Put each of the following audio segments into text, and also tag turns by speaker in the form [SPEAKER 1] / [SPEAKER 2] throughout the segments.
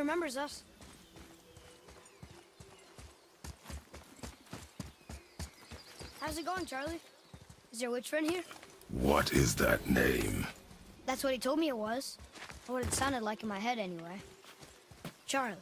[SPEAKER 1] remembers us. How's it going, Charlie? Is your witch friend here?
[SPEAKER 2] What is that name?
[SPEAKER 1] That's what he told me it was. Or what it sounded like in my head, anyway. Charlie.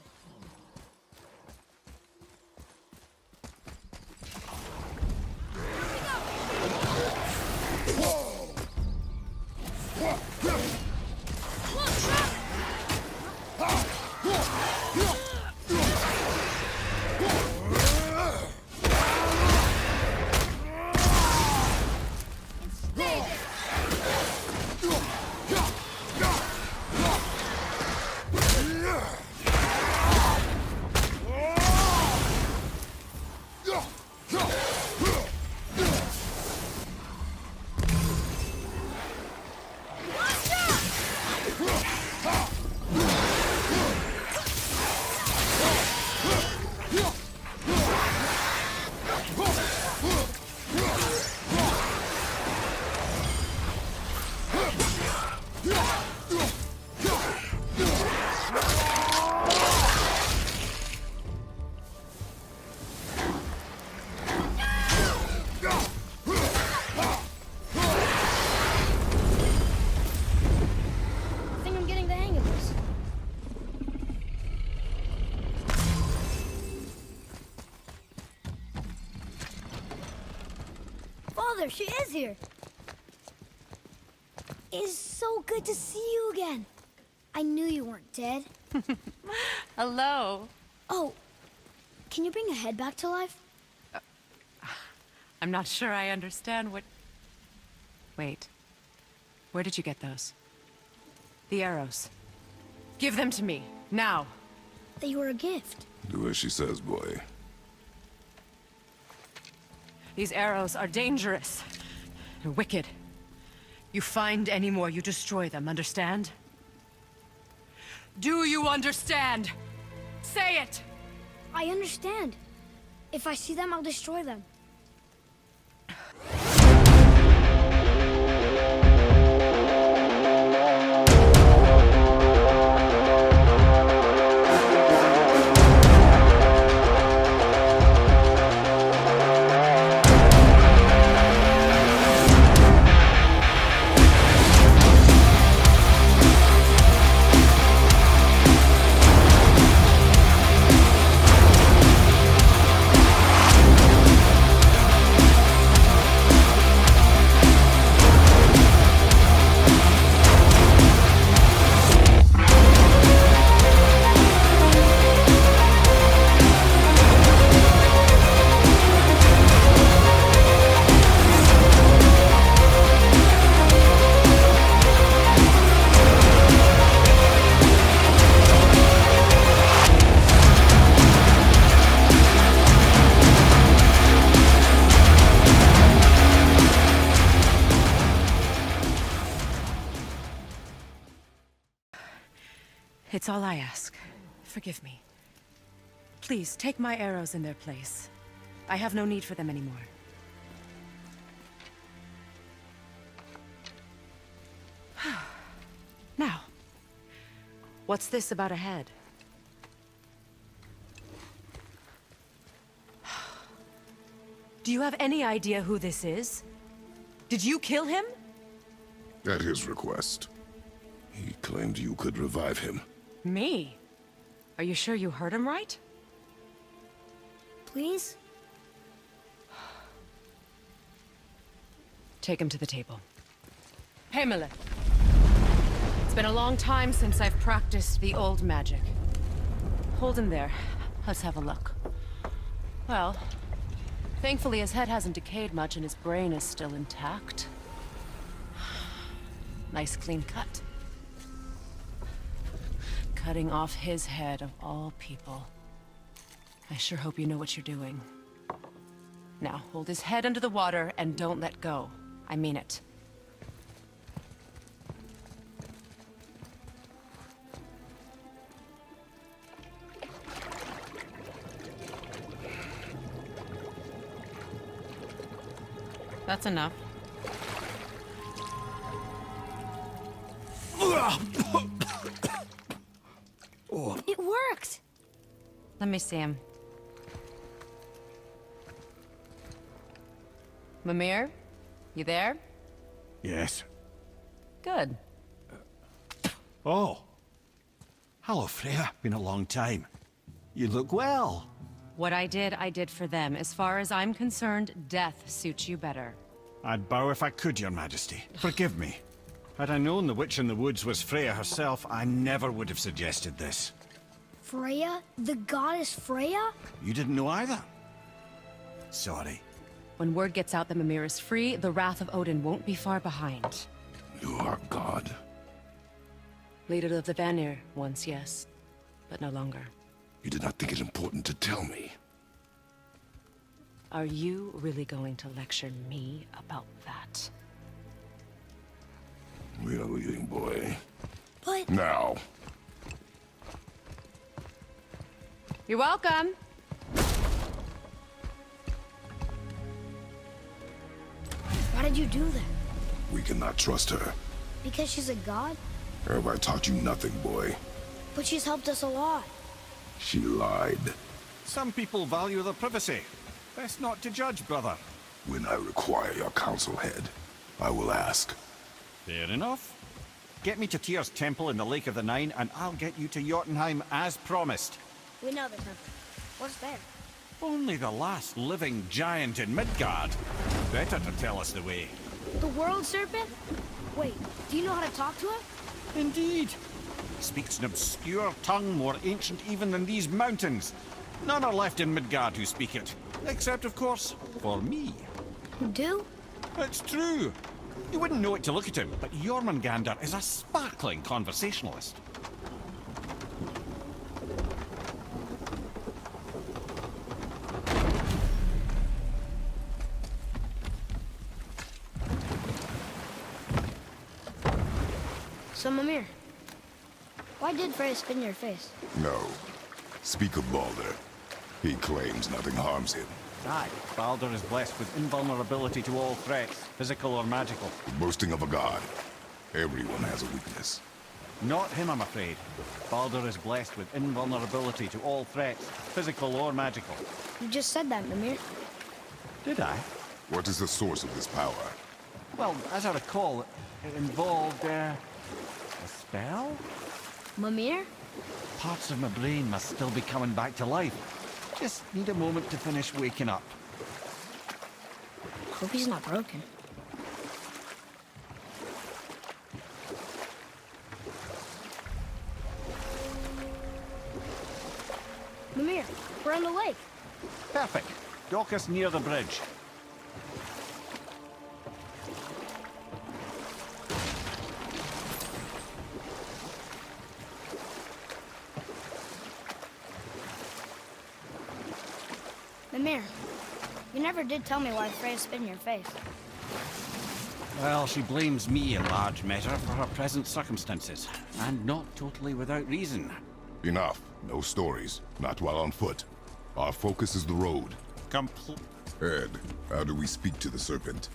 [SPEAKER 1] Father, she is here. It's so good to see you again. I knew you weren't dead.
[SPEAKER 3] Hello.
[SPEAKER 1] Oh, can you bring a head back to life?
[SPEAKER 3] I'm not sure I understand what... Wait. Where did you get those? The arrows. Give them to me, now.
[SPEAKER 1] They were a gift.
[SPEAKER 2] Do as she says, boy.
[SPEAKER 3] These arrows are dangerous. They're wicked. You find any more, you destroy them, understand? Do you understand? Say it!
[SPEAKER 1] I understand. If I see them, I'll destroy them.
[SPEAKER 3] It's all I ask. Forgive me. Please, take my arrows in their place. I have no need for them anymore. Now, what's this about a head? Do you have any idea who this is? Did you kill him?
[SPEAKER 2] At his request. He claimed you could revive him.
[SPEAKER 3] Me? Are you sure you heard him right?
[SPEAKER 1] Please?
[SPEAKER 3] Take him to the table. Hamlet. It's been a long time since I've practiced the old magic. Hold him there. Let's have a look. Well, thankfully his head hasn't decayed much and his brain is still intact. Nice clean cut. Cutting off his head of all people. I sure hope you know what you're doing. Now, hold his head under the water and don't let go. I mean it. That's enough.
[SPEAKER 2] Oh,
[SPEAKER 4] Oh,
[SPEAKER 1] It worked!
[SPEAKER 3] Let me see him. Mimir? You there?
[SPEAKER 4] yes.
[SPEAKER 3] Good.
[SPEAKER 4] Oh. Hello, Freya. Been a long time. You look well.
[SPEAKER 3] What I did for them. As far as I'm concerned, death suits you better.
[SPEAKER 4] I'd bow if I could, Your Majesty. Forgive me. Had I known the witch in the woods was Freya herself, I never would have suggested this.
[SPEAKER 1] Freya? The goddess Freya?
[SPEAKER 4] You didn't know either? Sorry.
[SPEAKER 3] When word gets out that Mimir is free, the wrath of Odin won't be far behind.
[SPEAKER 2] You are God.
[SPEAKER 3] Leader of the Vanir, once yes, but no longer.
[SPEAKER 2] You did not think it important to tell me.
[SPEAKER 3] Are you really going to lecture me about that?
[SPEAKER 2] We are leaving, boy.
[SPEAKER 1] But
[SPEAKER 2] Now.
[SPEAKER 3] You're welcome.
[SPEAKER 1] why did you do that?
[SPEAKER 2] We cannot trust her.
[SPEAKER 1] Because she's a god?
[SPEAKER 2] Have I taught you nothing, boy?
[SPEAKER 1] But she's helped us a lot.
[SPEAKER 2] She lied.
[SPEAKER 4] Some people value their privacy. Best not to judge, brother.
[SPEAKER 2] When I require your counsel head, I will ask.
[SPEAKER 4] Fair enough. Get me to Tyr's temple in the Lake of the Nine, and I'll get you to Jotunheim as promised.
[SPEAKER 1] We know the temple. What's there?
[SPEAKER 4] Only the last living giant in Midgard. Better to tell us the way.
[SPEAKER 1] The world serpent? Wait, do you know how to talk to him?
[SPEAKER 4] Indeed. Speaks an obscure tongue more ancient even than these mountains. None are left in Midgard who speak it. Except, of course, for me.
[SPEAKER 1] You do?
[SPEAKER 4] It's true. You wouldn't know it to look at him, but Jormungandr is a sparkling conversationalist.
[SPEAKER 1] So, Mimir, why did Freya spit in your face?
[SPEAKER 2] No. Speak of Baldur. He claims nothing harms him.
[SPEAKER 4] Aye, Baldur is blessed with invulnerability to all threats, physical or magical.
[SPEAKER 2] The boasting of a god. Everyone has a weakness.
[SPEAKER 4] Not him, I'm afraid. Baldur is blessed with invulnerability to all threats, physical or magical.
[SPEAKER 1] You just said that, Mimir.
[SPEAKER 4] Did I?
[SPEAKER 2] What is the source of this power?
[SPEAKER 4] Well, as I recall, it involved, a spell?
[SPEAKER 1] Mimir?
[SPEAKER 4] Parts of my brain must still be coming back to life. Just need a moment to finish waking up.
[SPEAKER 1] Hope he's not broken. Mimir, we're on the lake.
[SPEAKER 4] Perfect. Dock us near the bridge.
[SPEAKER 1] Mimir, you never did tell me why Freya spit in your face.
[SPEAKER 4] Well, she blames me in large measure for her present circumstances, and not totally without reason.
[SPEAKER 2] Enough. No stories. Not while on foot. Our focus is the road. Ed, how do we speak to the serpent?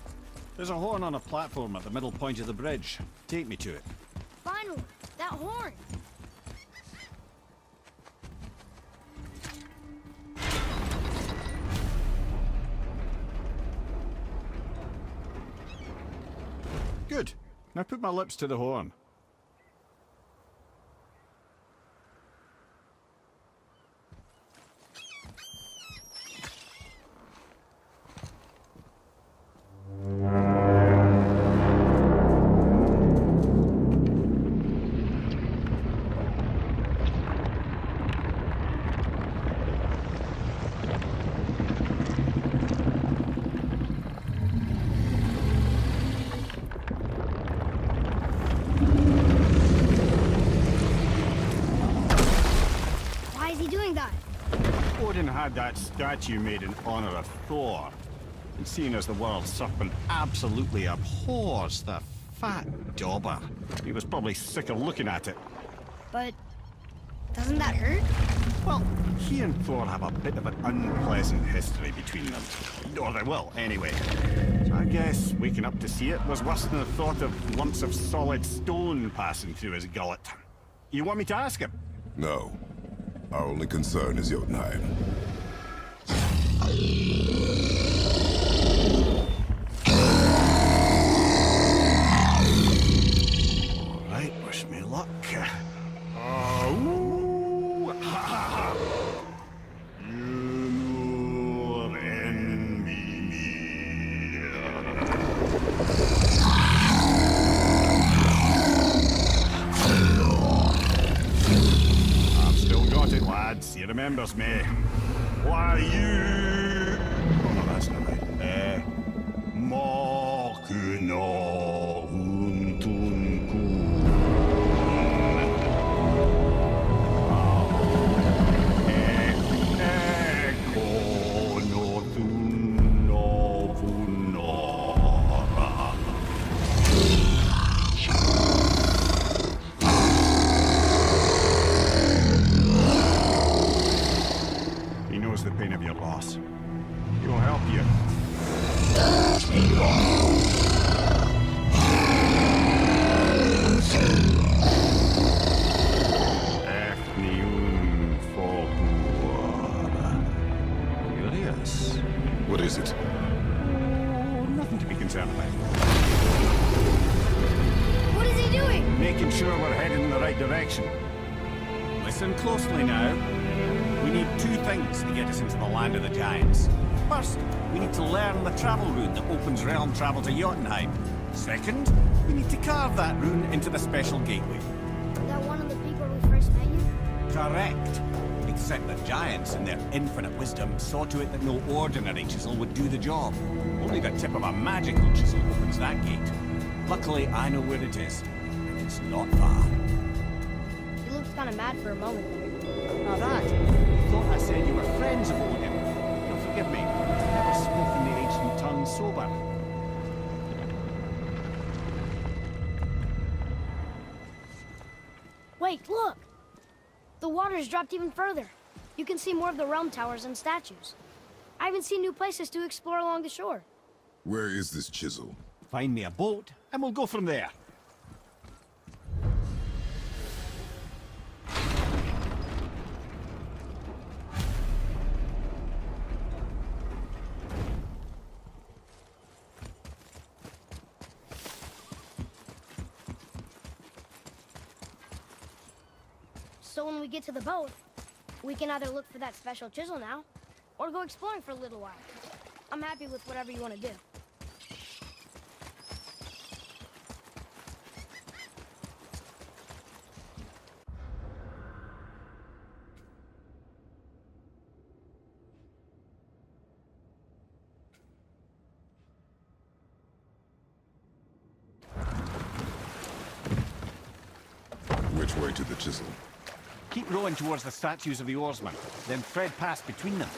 [SPEAKER 4] There's a horn on a platform at the middle point of the bridge. Take me to it.
[SPEAKER 1] Finally, that horn.
[SPEAKER 4] Good. Now put my lips to the horn.
[SPEAKER 1] Why is he doing that?
[SPEAKER 4] Odin had that statue made in honor of Thor. And seeing as the world serpent absolutely abhors the fat dauber, he was probably sick of looking at it.
[SPEAKER 1] But doesn't that hurt?
[SPEAKER 4] Well, he and Thor have a bit of an unpleasant history between them. Or they will, anyway. So I guess waking up to see it was worse than the thought of lumps of solid stone passing through his gullet. You want me to ask him?
[SPEAKER 2] No. Our only concern is Jotunheim.
[SPEAKER 4] Alright, wish me luck. I've still got it, lads. He remembers me. Why you? Oh no, that's not right. Mokuno Huntunku. Eko no Tuno Vunora. He knows the pain of your loss. He will help you. Efniun Fogur. Curious.
[SPEAKER 2] What is it?
[SPEAKER 4] Oh, nothing to be concerned about.
[SPEAKER 1] What is he doing?
[SPEAKER 4] Making sure we're heading in the right direction. Listen closely now. We need two things to get us into the land of the giants. First, we need to learn the travel rune that opens realm travel to Jotunheim. Second, we need to carve that rune into the special gateway.
[SPEAKER 1] That one of the people we first met you?
[SPEAKER 4] Correct. Except the giants, in their infinite wisdom, saw to it that no ordinary chisel would do the job. Only the tip of a magical chisel opens that gate. Luckily, I know where it is, and it's not far.
[SPEAKER 1] You looked kind of mad for a moment there.
[SPEAKER 4] Now that, you thought I said you were friends of Odin. You'll forgive me. I've never spoken the ancient tongue sober.
[SPEAKER 1] Wait, look! The water's dropped even further. You can see more of the realm towers and statues. I even see new places to explore along the shore.
[SPEAKER 2] Where is this chisel?
[SPEAKER 4] Find me a boat, and we'll go from there.
[SPEAKER 1] So when we get to the boat, we can either look for that special chisel now, or go exploring for a little while. I'm happy with whatever you want to do.
[SPEAKER 2] Which way to the chisel?
[SPEAKER 4] Keep rowing towards the statues of the oarsmen, then thread past between them.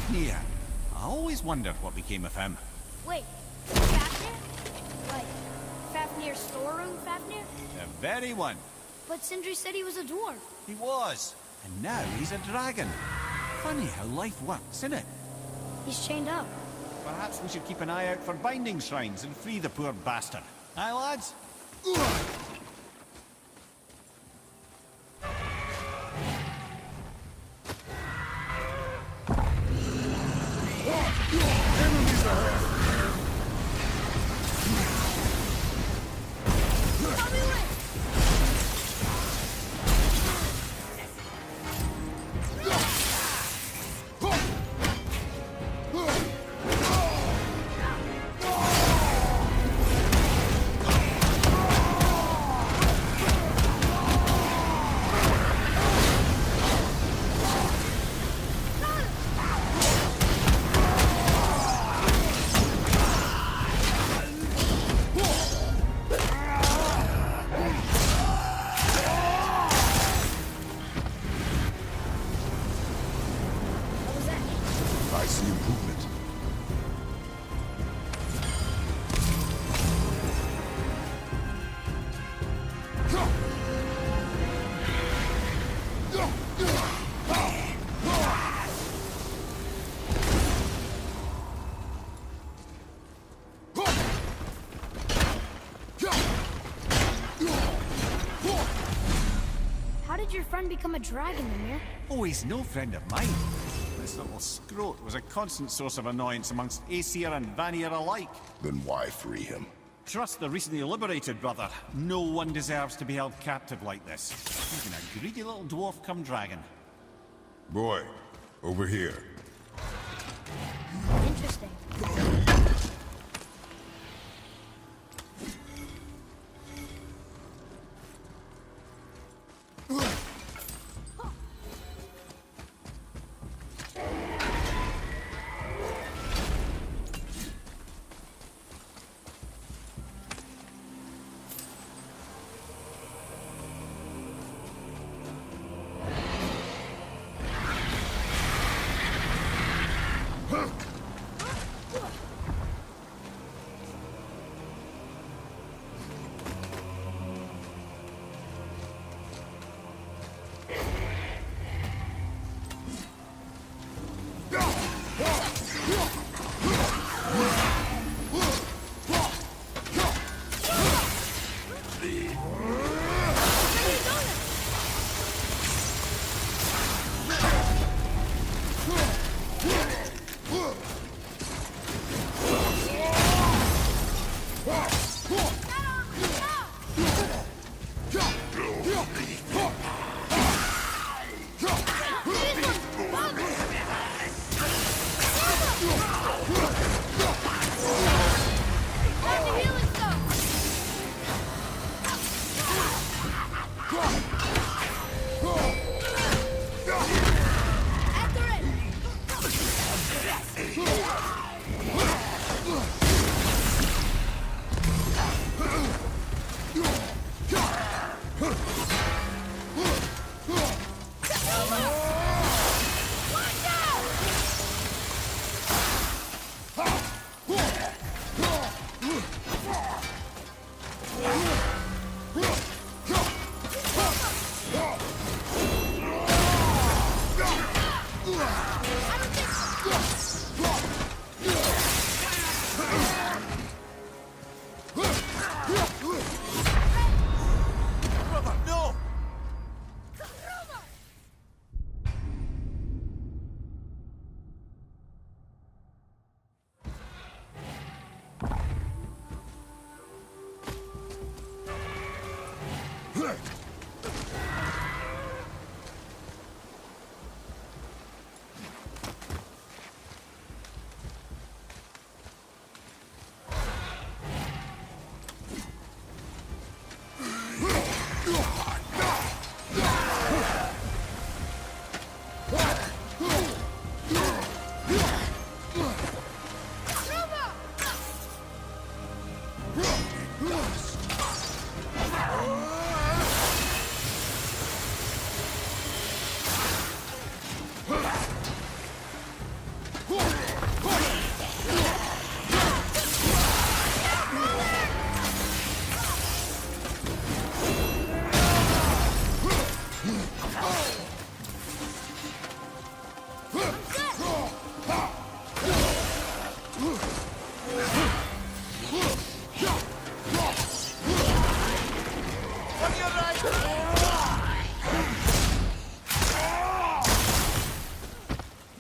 [SPEAKER 4] Fafnir. I always wondered what became of him.
[SPEAKER 1] Wait, Fafnir? Like, Fafnir's storeroom Fafnir?
[SPEAKER 4] The very one.
[SPEAKER 1] But Sindri said he was a dwarf.
[SPEAKER 4] He was. And now he's a dragon. Funny how life works, isn't it?
[SPEAKER 1] He's chained up.
[SPEAKER 4] Perhaps we should keep an eye out for binding shrines and free the poor bastard. Aye, lads?
[SPEAKER 1] did your friend become a dragon, Mimir?
[SPEAKER 4] Oh, he's no friend of mine. This little scrote was a constant source of annoyance amongst Aesir and Vanir alike.
[SPEAKER 2] Then why free him?
[SPEAKER 4] Trust the recently liberated, brother. No one deserves to be held captive like this. Even a greedy little dwarf come dragon.
[SPEAKER 2] Boy, over here.
[SPEAKER 1] Interesting.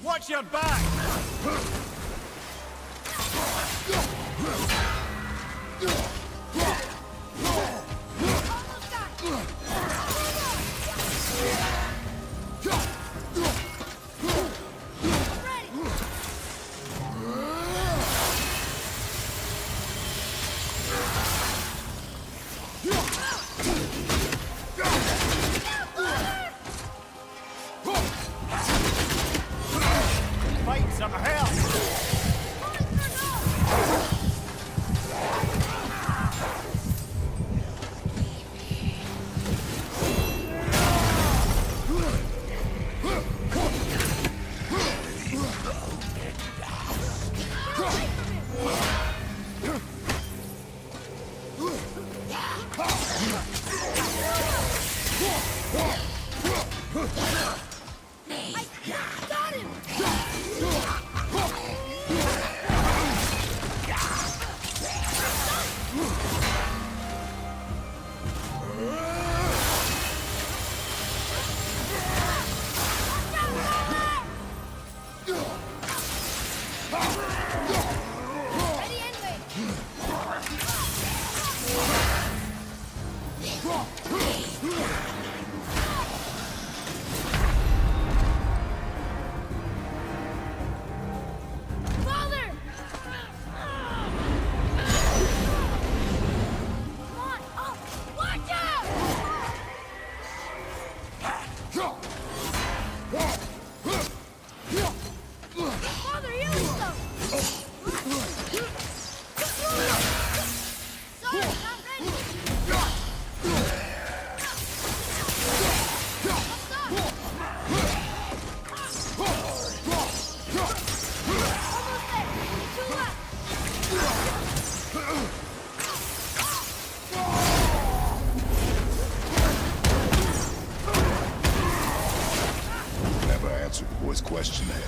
[SPEAKER 4] Watch your back! Fight some hell!
[SPEAKER 1] Father! Come on! Oh, watch out! Father, heal yourself! Sorry, not ready! Almost there! Two left!
[SPEAKER 2] Never answered the boy's question, Ed.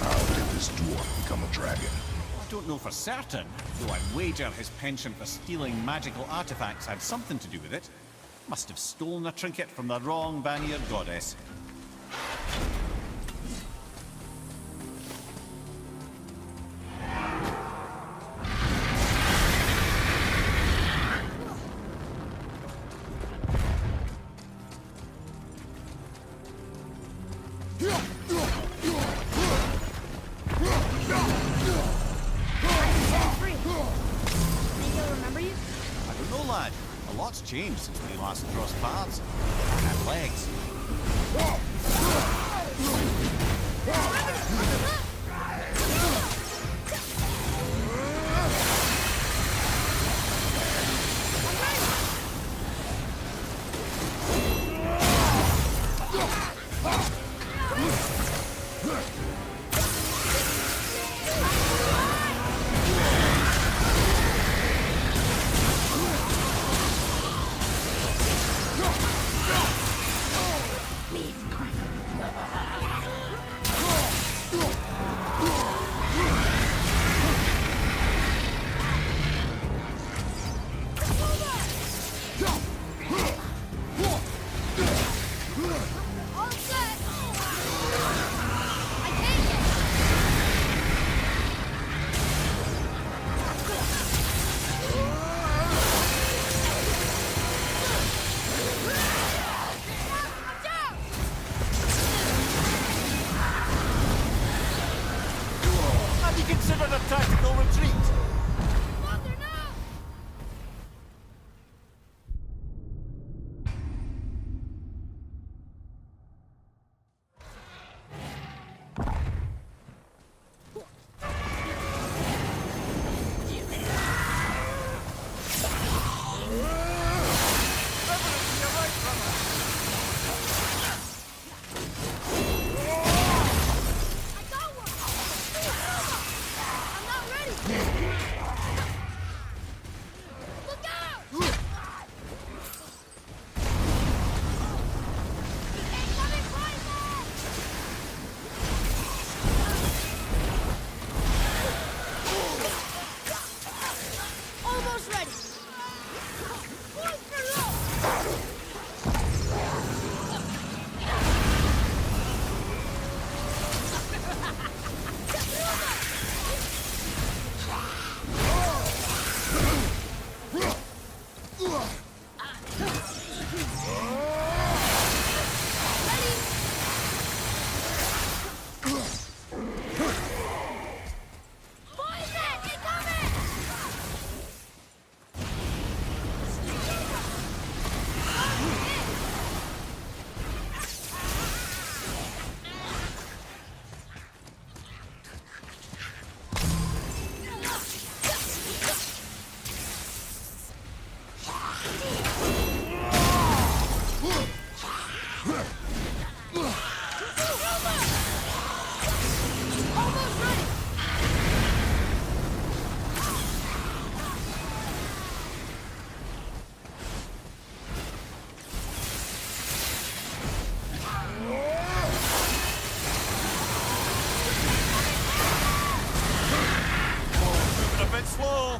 [SPEAKER 2] How did this dwarf become a dragon?
[SPEAKER 4] I don't know for certain, though I'd wager his penchant for stealing magical artifacts had something to do with it. Must have stolen a trinket from the wrong Vanir goddess.
[SPEAKER 1] Set free. Think he'll remember you?
[SPEAKER 4] I don't know, lad. A lot's changed since we last crossed paths. I had legs.
[SPEAKER 1] All set! I take it! Watch out!
[SPEAKER 4] Have you considered a tactical retreat?
[SPEAKER 1] Father, no! I got one! I'm not ready! Look out! Incoming poison! Almost ready! Monster low! Poison! Incoming! Almost ready!
[SPEAKER 4] Moving a bit slow.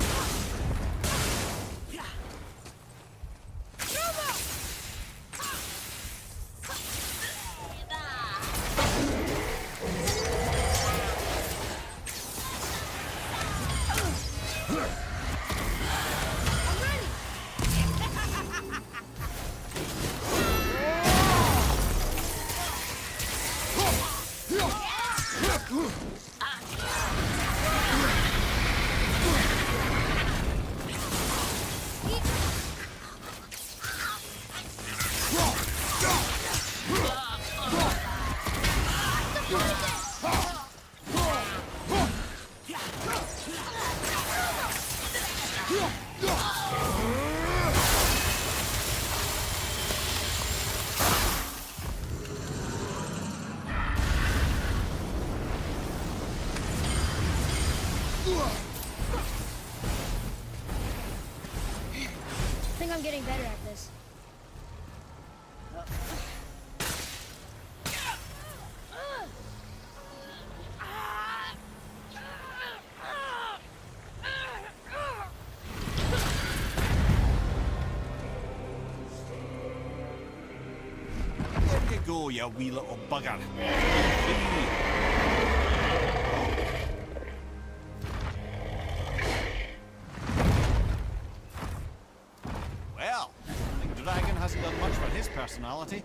[SPEAKER 1] think I'm getting better at this.
[SPEAKER 4] There you go, you wee little bugger. Well, the dragon hasn't done much for his personality.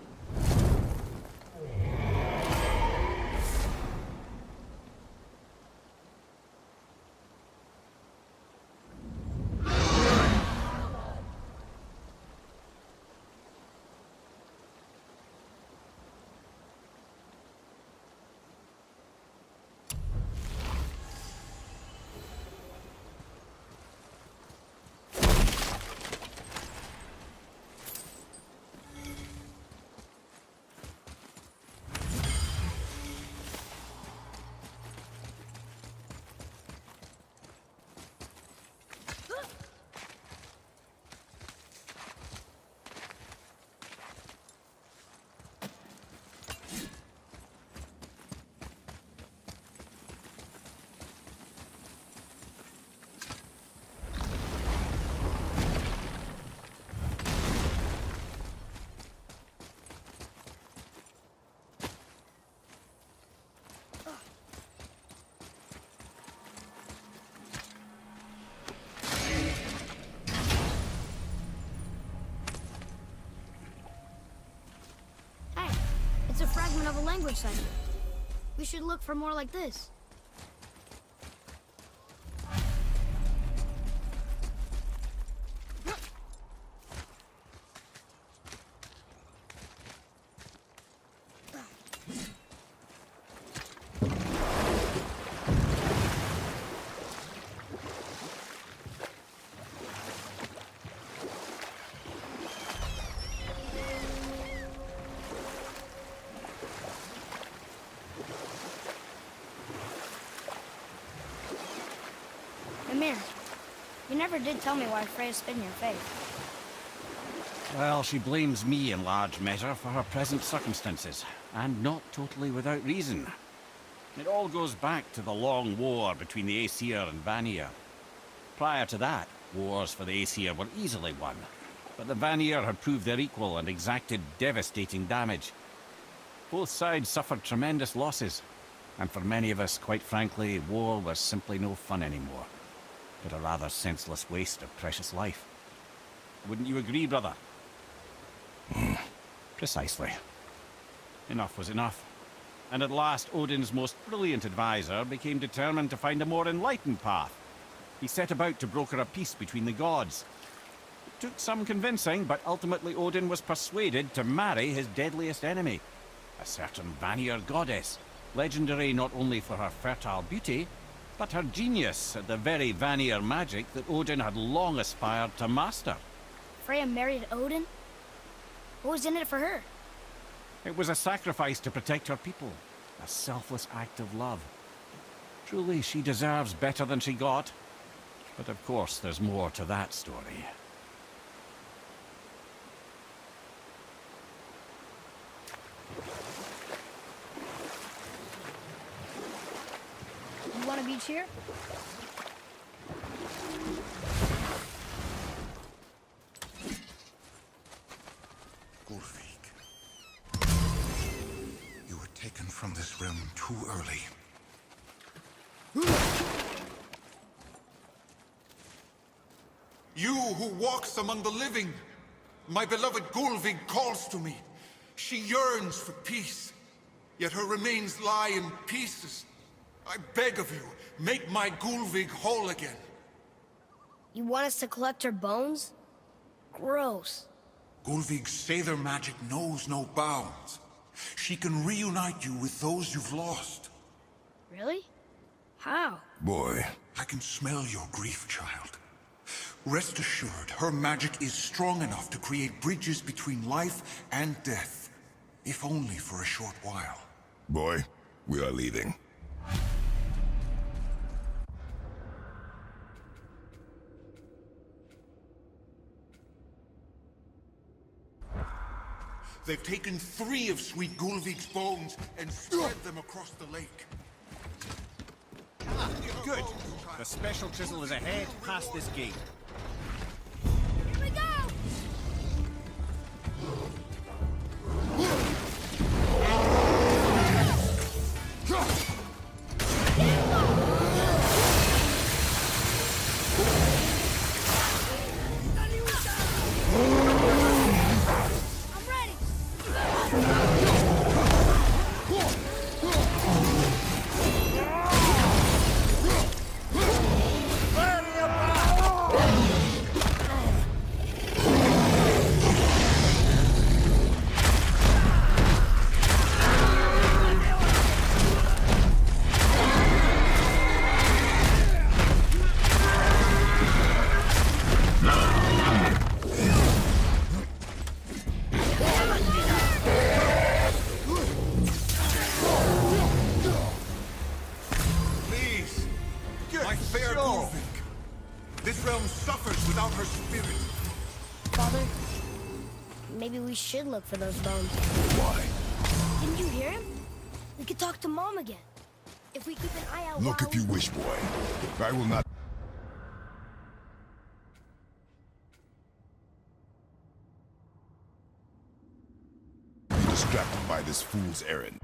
[SPEAKER 1] It's a fragment of a language cipher. We should look for more like this. Mimir, you never did tell me why Freya spit in your face.
[SPEAKER 4] Well, she blames me in large measure for her present circumstances, and not totally without reason. It all goes back to the long war between the Aesir and Vanir. Prior to that, wars for the Aesir were easily won, but the Vanir had proved their equal and exacted devastating damage. Both sides suffered tremendous losses, and for many of us, quite frankly, war was simply no fun anymore, but a rather senseless waste of precious life. Wouldn't you agree, brother? Precisely. Enough was enough. And at last, Odin's most brilliant advisor became determined to find a more enlightened path. He set about to broker a peace between the gods. It took some convincing, but ultimately Odin was persuaded to marry his deadliest enemy, a certain Vanir goddess, legendary not only for her fertile beauty, but her genius at the very Vanir magic that Odin had long aspired to master.
[SPEAKER 1] Freya married Odin? What was in it for her?
[SPEAKER 4] It was a sacrifice to protect her people, a selfless act of love. Truly, she deserves better than she got. But of course, there's more to that story.
[SPEAKER 1] You want a beach here?
[SPEAKER 2] Gulfik. You were taken from this realm too early.
[SPEAKER 5] You who walks among the living, my beloved Gulvig calls to me. She yearns for peace, yet her remains lie in pieces. I beg of you, make my Gulvig whole again.
[SPEAKER 1] You want us to collect her bones? Gross.
[SPEAKER 5] Gulvig's Seidr magic knows no bounds. She can reunite you with those you've lost.
[SPEAKER 1] Really? How?
[SPEAKER 2] Boy.
[SPEAKER 5] I can smell your grief, child. Rest assured, her magic is strong enough to create bridges between life and death. If only for a short while.
[SPEAKER 2] Boy, we are leaving.
[SPEAKER 5] They've taken 3 of Sweet Gulvig's bones and spread them across the lake.
[SPEAKER 4] Good. The special chisel is ahead, past this gate.
[SPEAKER 1] Here we go! I'm ready!
[SPEAKER 5] Please, my fair Gulvig. This realm suffers without her spirit.
[SPEAKER 1] Father, maybe we should look for those bones.
[SPEAKER 2] Why?
[SPEAKER 1] Didn't you hear him? We could talk to Mom again. If we keep an eye out
[SPEAKER 2] Look
[SPEAKER 1] while
[SPEAKER 2] if you wish, boy. I will not be distracted by this fool's errand.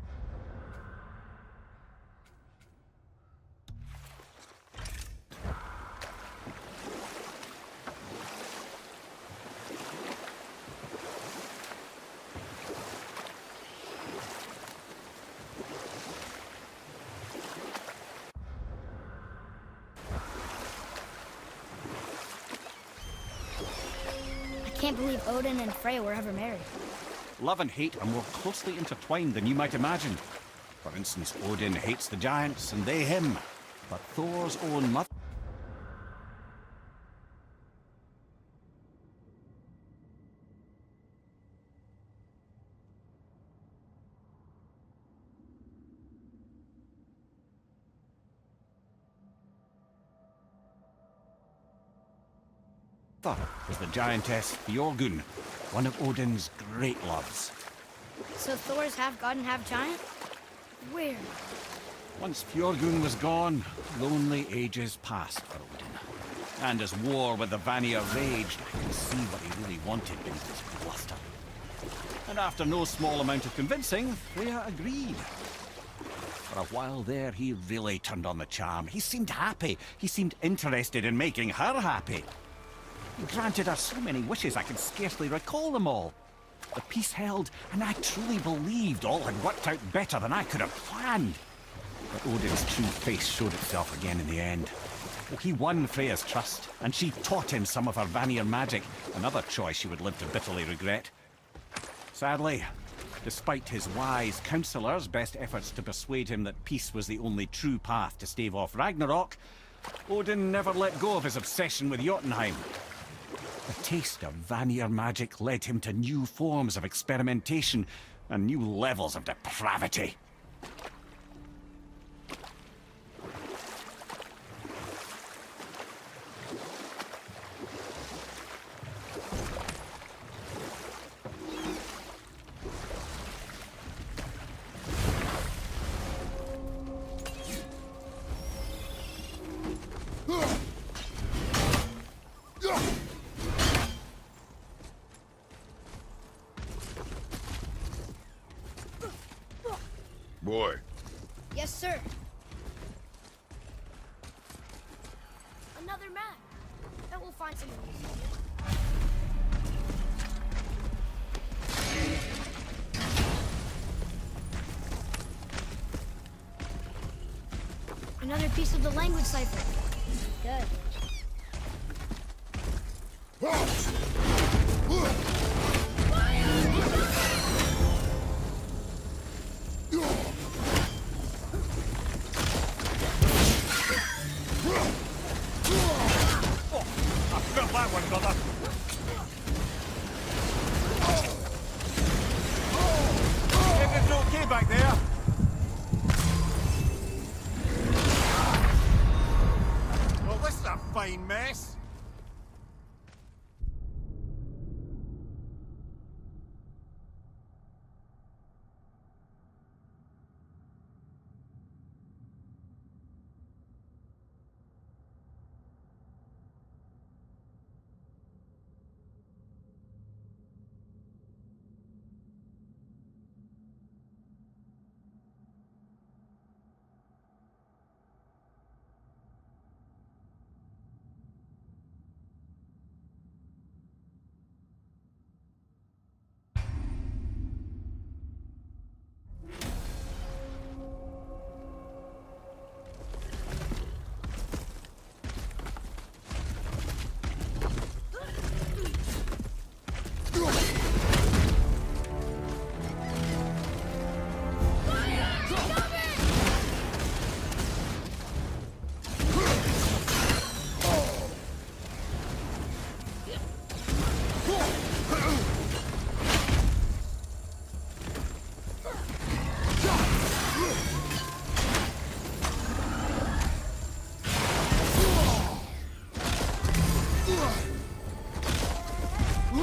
[SPEAKER 1] I can't believe Odin and Freya were ever married.
[SPEAKER 4] Love and hate are more closely intertwined than you might imagine. For instance, Odin hates the giants and they him. But Thor's own mother... was the giantess Bjorgun, one of Odin's great loves.
[SPEAKER 1] So Thor's half god and half giant? Where?
[SPEAKER 4] Once Fjorgun was gone, lonely ages passed for Odin. And as war with the Vanir raged, I could see what he really wanted in his bluster. And after no small amount of convincing, Freya agreed. For a while there, he really turned on the charm. He seemed happy. He seemed interested in making her happy. He granted her so many wishes I could scarcely recall them all. The peace held, and I truly believed all had worked out better than I could have planned. But Odin's true face showed itself again in the end. Oh, he won Freya's trust, and she taught him some of her Vanir magic, another choice she would live to bitterly regret. Sadly, despite his wise counselors' best efforts to persuade him that peace was the only true path to stave off Ragnarok, Odin never let go of his obsession with Jotunheim. The taste of Vanir magic led him to new forms of experimentation and new levels of depravity.
[SPEAKER 2] Boy,
[SPEAKER 1] Yes, sir. Another map. Bet we'll find some of these. Another piece of the language cipher. Good.
[SPEAKER 4] Got that one, brother. Everything's okay back there? Well, this is a fine mess.
[SPEAKER 6] So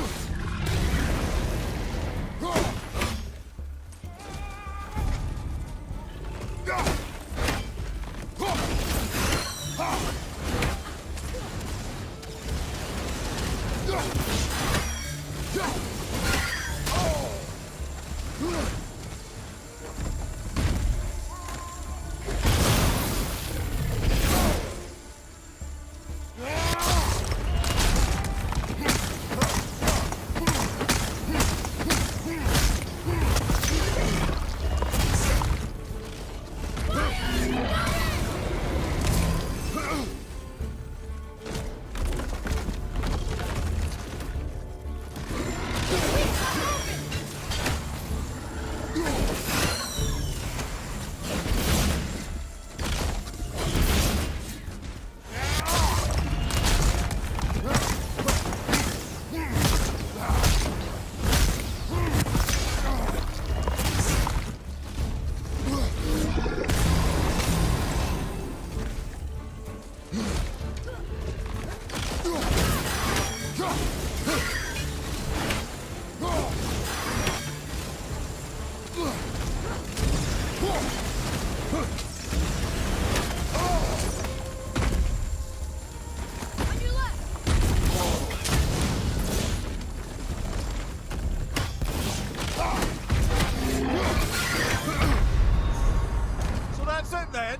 [SPEAKER 6] that's it then?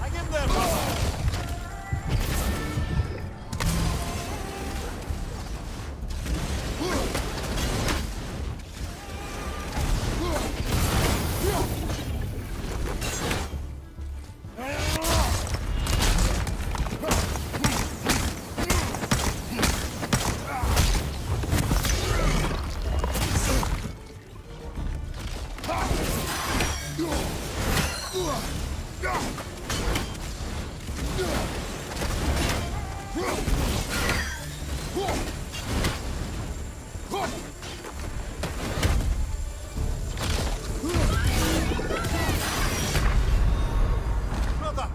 [SPEAKER 6] Hang in there, brother. Brother!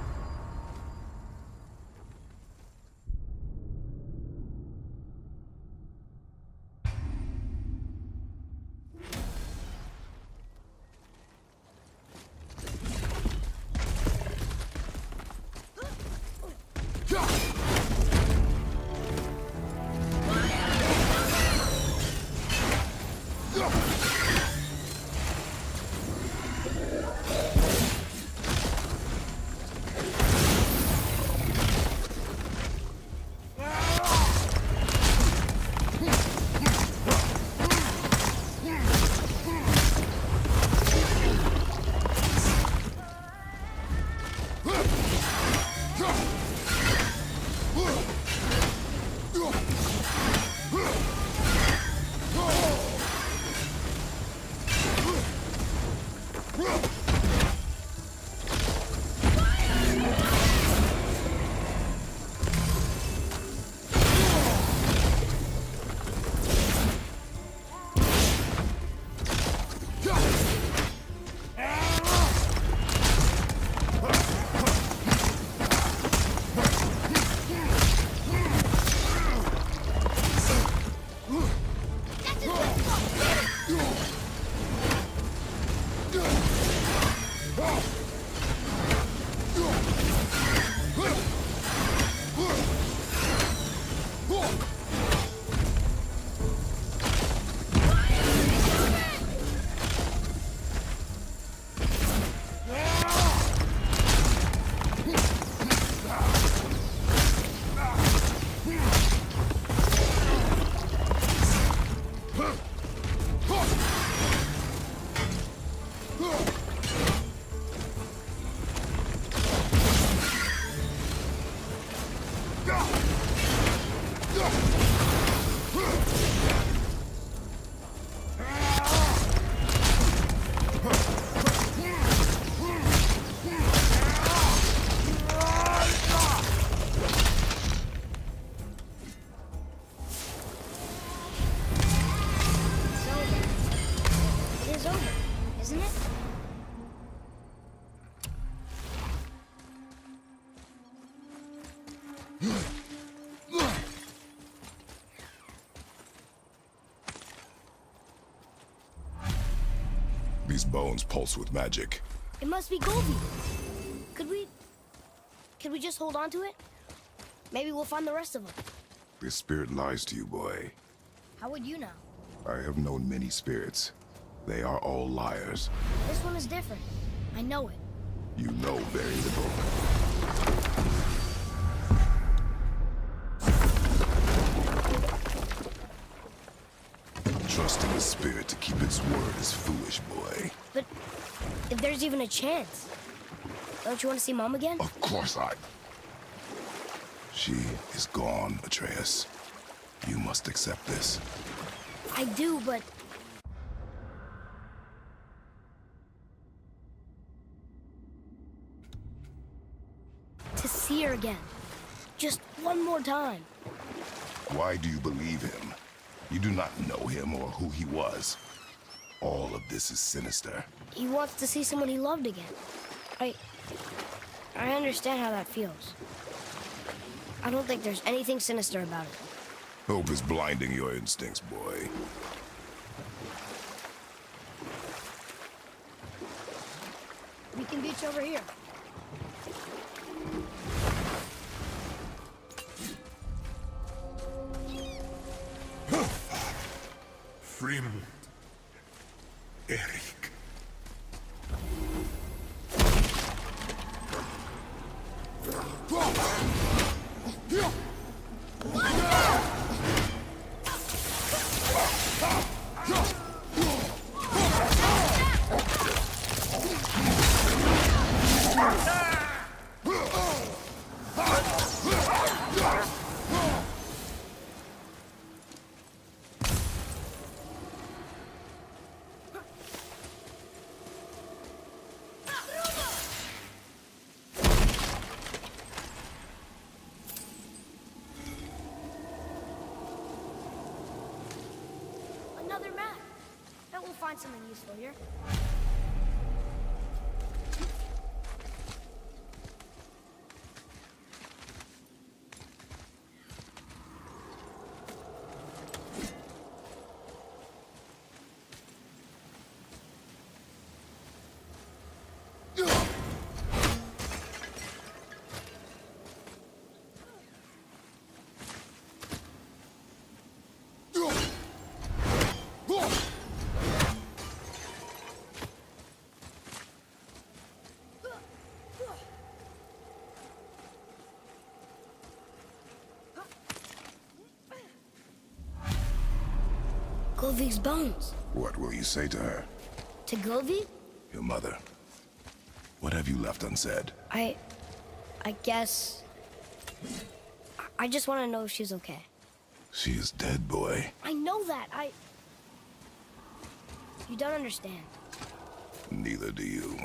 [SPEAKER 1] isn't it?
[SPEAKER 2] These bones pulse with magic.
[SPEAKER 1] It must be Goldie. Could we just hold on to it? Maybe we'll find the rest of them.
[SPEAKER 2] This spirit lies to you, boy.
[SPEAKER 1] How would you know?
[SPEAKER 2] I have known many spirits. They are all liars.
[SPEAKER 1] This one is different. I know it.
[SPEAKER 2] You know very little. Trusting the spirit to keep its word is foolish, boy.
[SPEAKER 1] But if there's even a chance, don't you want to see Mom again?
[SPEAKER 2] Of course I... She is gone, Atreus. You must accept this.
[SPEAKER 1] I do, but... To see her again. Just one more time.
[SPEAKER 2] Why do you believe him? You do not know him or who he was. All of this is sinister.
[SPEAKER 1] He wants to see someone he loved again. I understand how that feels. I don't think there's anything sinister about it.
[SPEAKER 2] Hope is blinding your instincts, boy.
[SPEAKER 1] Beacon Beach over here.
[SPEAKER 5] Fremont. Eric.
[SPEAKER 1] Another map. Bet we'll find something useful here. Golvik's bones.
[SPEAKER 2] What will you say to her?
[SPEAKER 1] To Golvik?
[SPEAKER 2] Your mother. What have you left unsaid?
[SPEAKER 1] I guess... I just want to know if she's okay.
[SPEAKER 2] She is dead, boy.
[SPEAKER 1] I know that. You don't understand.
[SPEAKER 2] Neither do you.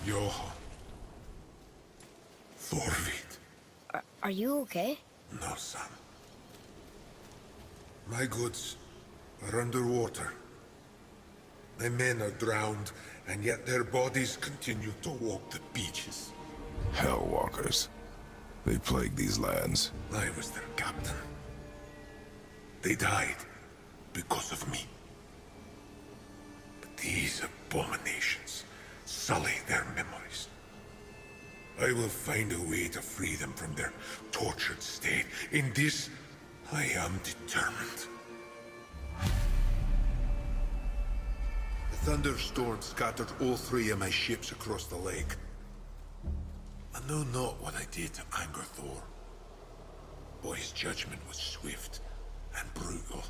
[SPEAKER 5] Johan. Thorvid.
[SPEAKER 1] Are you okay?
[SPEAKER 5] No, son. My goods are underwater. My men are drowned, and yet their bodies continue to walk the beaches.
[SPEAKER 2] Hellwalkers. They plague these lands.
[SPEAKER 5] I was their captain. They died because of me. But these abominations sully their memories. I will find a way to free them from their tortured state. In this, I am determined.
[SPEAKER 7] thunderstorm scattered all 3 of my ships across the lake. I know not what I did to anger Thor. But his judgment was swift and brutal.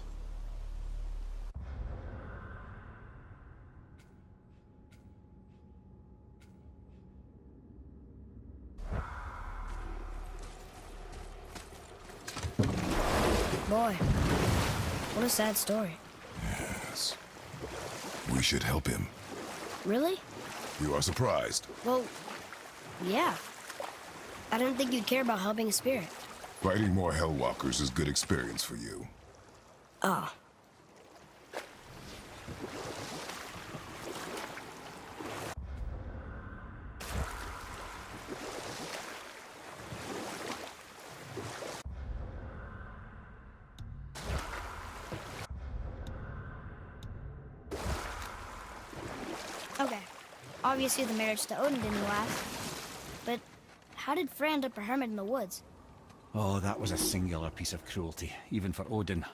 [SPEAKER 1] Boy, what a sad story.
[SPEAKER 2] Yes. We should help him.
[SPEAKER 1] Really?
[SPEAKER 2] You are surprised.
[SPEAKER 1] Well, yeah. I didn't think you'd care about helping a spirit.
[SPEAKER 2] Fighting more Hellwalkers is good experience for you.
[SPEAKER 1] Oh. Okay. Obviously the marriage to Odin didn't last. But how did Frey end up a hermit in the woods?
[SPEAKER 4] Oh, that was a singular piece of cruelty, even for Odin.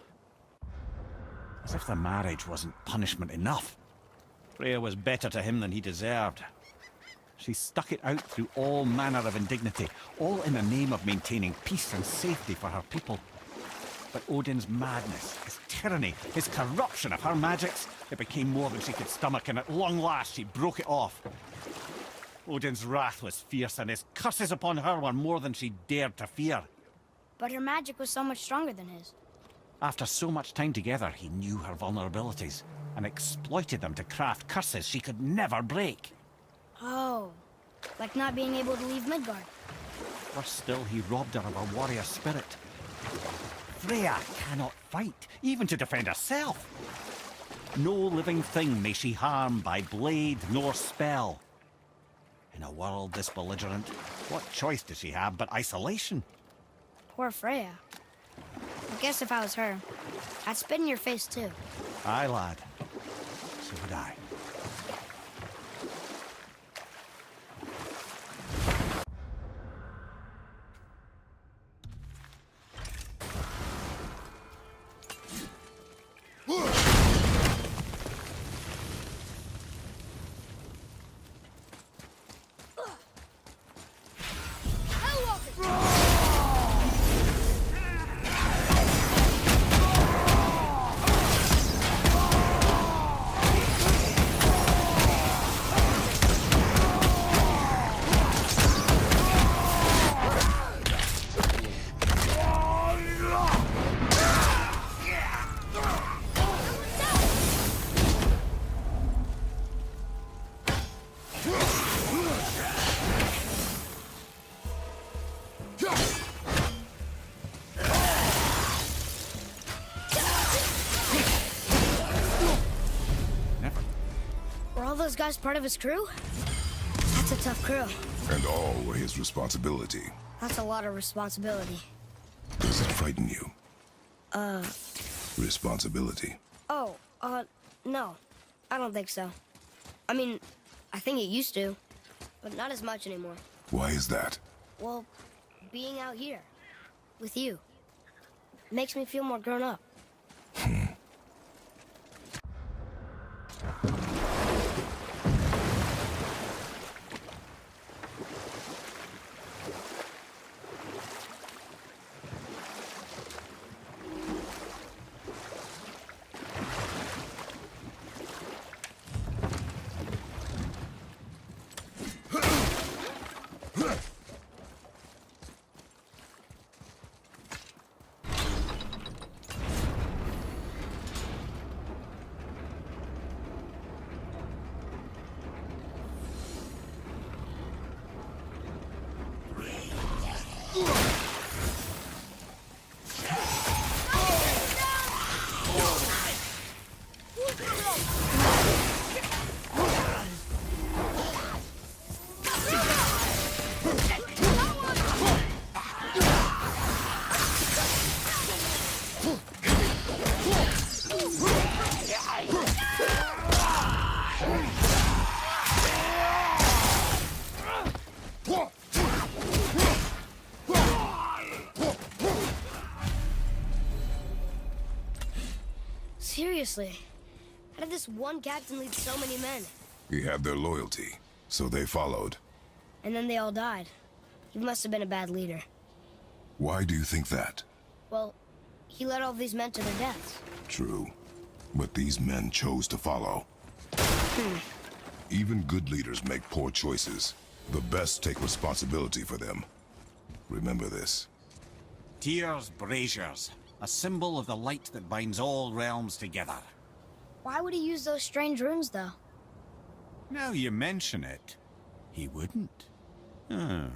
[SPEAKER 4] As if the marriage wasn't punishment enough. Freya was better to him than he deserved. She stuck it out through all manner of indignity, all in the name of maintaining peace and safety for her people. But Odin's madness, his tyranny, his corruption of her magics, it became more than she could stomach, and at long last she broke it off. Odin's wrath was fierce, and his curses upon her were more than she dared to fear.
[SPEAKER 1] But her magic was so much stronger than his.
[SPEAKER 4] After so much time together, he knew her vulnerabilities and exploited them to craft curses she could never break.
[SPEAKER 1] Oh. Like not being able to leave Midgard.
[SPEAKER 4] Worse still, he robbed her of her warrior spirit. Freya cannot fight, even to defend herself. No living thing may she harm by blade nor spell. In a world this belligerent, what choice does she have but isolation?
[SPEAKER 1] Poor Freya. I guess if I was her, I'd spit in your face too.
[SPEAKER 4] Aye, lad. So would I.
[SPEAKER 1] Those guys part of his crew? That's a tough crew.
[SPEAKER 2] And all were his responsibility.
[SPEAKER 1] That's a lot of responsibility.
[SPEAKER 2] Does it frighten you? Responsibility.
[SPEAKER 1] Oh, no. I don't think so. I mean, I think it used to, but not as much anymore.
[SPEAKER 2] Why is that?
[SPEAKER 1] Well, being out here, with you, makes me feel more grown up. Seriously, How did this one captain lead so many men?
[SPEAKER 2] He had their loyalty, so they followed.
[SPEAKER 1] And then they all died. He must have been a bad leader.
[SPEAKER 2] Why do you think that?
[SPEAKER 1] Well, he led all these men to their deaths.
[SPEAKER 2] True. But these men chose to follow. Even good leaders make poor choices. The best take responsibility for them. Remember this.
[SPEAKER 4] Tyr's braziers, a symbol of the light that binds all realms together.
[SPEAKER 1] Why would he use those strange runes, though?
[SPEAKER 4] Now you mention it, he wouldn't. Ah.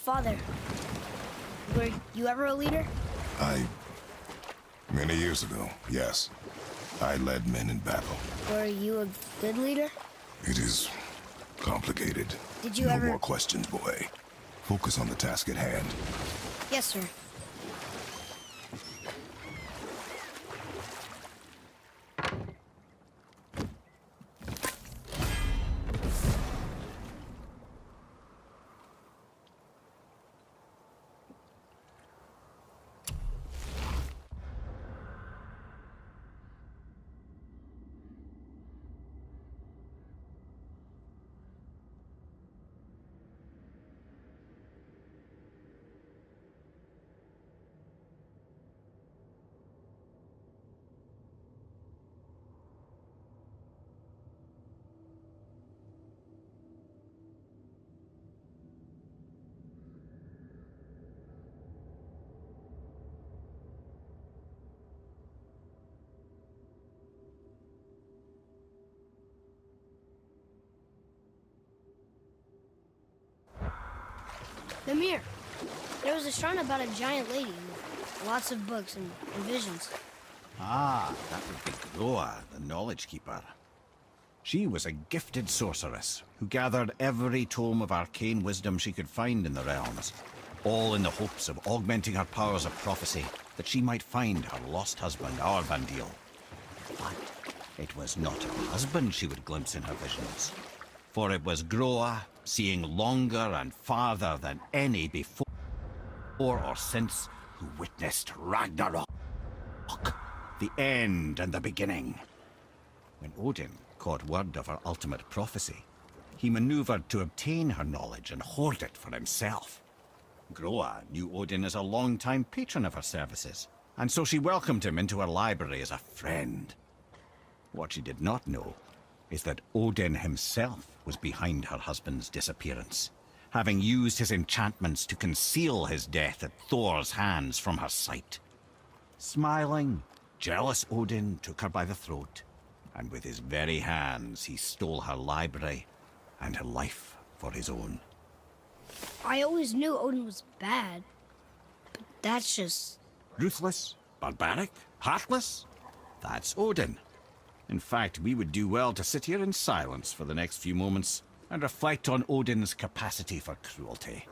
[SPEAKER 1] Father, were you ever a leader?
[SPEAKER 2] Many years ago, yes. I led men in battle.
[SPEAKER 1] Were you a good leader?
[SPEAKER 2] It is complicated.
[SPEAKER 1] Did you
[SPEAKER 2] no
[SPEAKER 1] ever...
[SPEAKER 2] more questions, boy. Focus on the task at hand.
[SPEAKER 1] Yes, sir. Mimir, there was a shrine about a giant lady with lots of books and visions.
[SPEAKER 4] Ah, that would be Groa, the Knowledge Keeper. She was a gifted sorceress who gathered every tome of arcane wisdom she could find in the realms, all in the hopes of augmenting her powers of prophecy, that she might find her lost husband, Arvandil. But it was not her husband she would glimpse in her visions, for it was Groa, seeing longer and farther than any before or since, who witnessed Ragnarok, the end and the beginning. When Odin caught word of her ultimate prophecy, he maneuvered to obtain her knowledge and hoard it for himself. Groa knew Odin as a long-time patron of her services, and so she welcomed him into her library as a friend. What she did not know is that Odin himself was behind her husband's disappearance, having used his enchantments to conceal his death at Thor's hands from her sight. Smiling, jealous Odin took her by the throat, and with his very hands he stole her library and her life for his own.
[SPEAKER 1] I always knew Odin was bad, but that's just...
[SPEAKER 4] Ruthless, barbaric, heartless? That's Odin. In fact, we would do well to sit here in silence for the next few moments and reflect on Odin's capacity for cruelty.